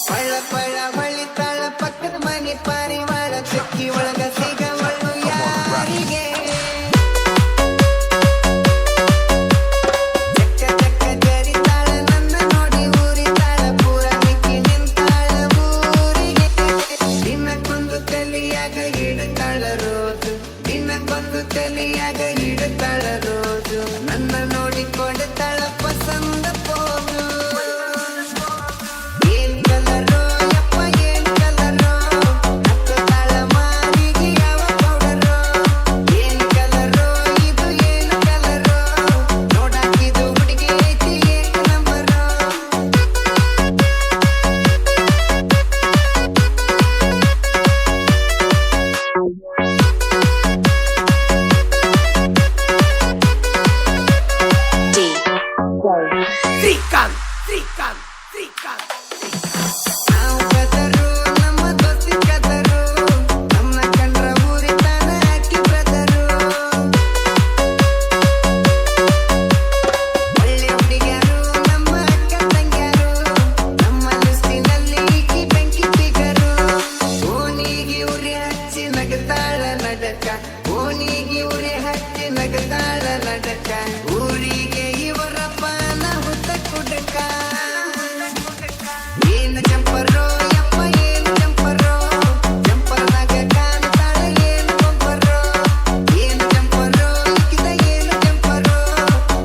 ಪಳ ಪಳ ಹೊಳಿತಾಳ ಪಕ್ಕದ ಮನೆ ಪಾರಿವಾಳ ಚಕ್ಕಿ ಒಳಗ ಸಿಗವಳು ಯಾರಿಗೆ ಚಕ್ಕ ಚಕ್ಕ ಜರಿತಾಳ ನನ್ನ ನೋಡಿ ಊರಿತಾಳ ಪೂರ ಮಿಕ್ಕಿ ನಿಂತಾಳ ಊರಿಗೆ ದಿನಕ್ಕೊಂದು ತಲಿಯಾಗ ಹಿಡುತ್ತಾಳ ರೋಜು ದಿನಕ್ಕೊಂದು ತಲಿಯಾಗ ಹಿಡುತ್ತಾಳ ರೋಜು ನನ್ನ ನೋಡಿ ಕೊಡುತ್ತಾಳ ಪಸಂದ ಪೋಜು ಓಣಿಗೆ ಉರಿ ಹಚ್ಚಿ ನಗದಾಳ ನಡಕ ಊರಿಗೆ ಇವರಪ್ಪ ಹುತ್ತ ಕುಡಕ ಏನು ಜಂಪರೋ ಯಪ್ಪ ಏನು ಜಂಪರೋ ಜಂಪರ್ದಾಗ ಕಾಣ್ತಾಳ ಏನು ಬಂಪರೋ ಏನು ಜಂಪರೋ ಇಕ್ಕಿದ ಏನು ಜಂಪರೋ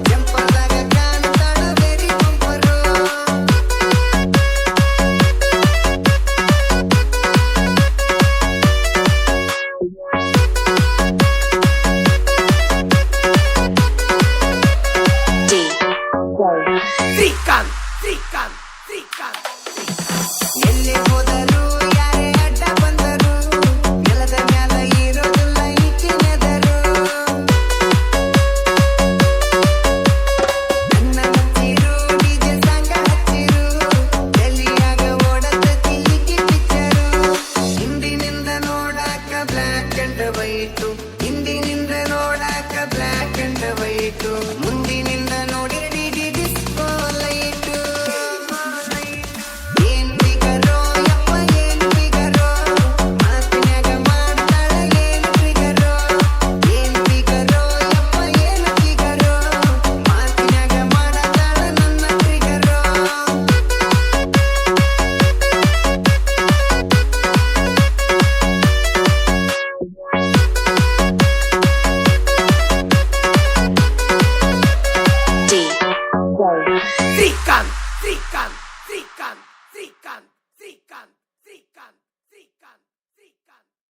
ಜಂಪರ್ದಾಗ ಕಾಣ್ತಾಳ ಬೇರೆ ಬಂಪರೋ ಎಲ್ಲಿ ಹೋದರು ಯಾರೇ ಅಡ್ಡ ಬಂದರು ನೆಲದ ಮ್ಯಾಲ ಇರೋದಿಲ್ಲ ಈಚಿನೆದರು ನನ್ನ ಹಚ್ಚಿರು ಡಿಜೆ ಸಂಗ ಹಚ್ಚಿರು ಎಲ್ಲಿಯಾಗ ಓಡತತಿ ಈಕಿ ಪಿಚ್ಚರು ಹಿಂದಿನಿಂದ ನೋಡಾಕ ಬ್ಲ್ಯಾಕ್ ಅಂಡ್ ವೈಟು ಹಿಂದಿನಿಂದ ನೋಡಾಕ ಬ್ಲ್ಯಾಕ್ ಅಂಡ್ ವೈಟು ಮುಂದಿನಿಂದ ನೋಡಿ ಡಿಸ್ಕೋ ಲೈಟು Trican.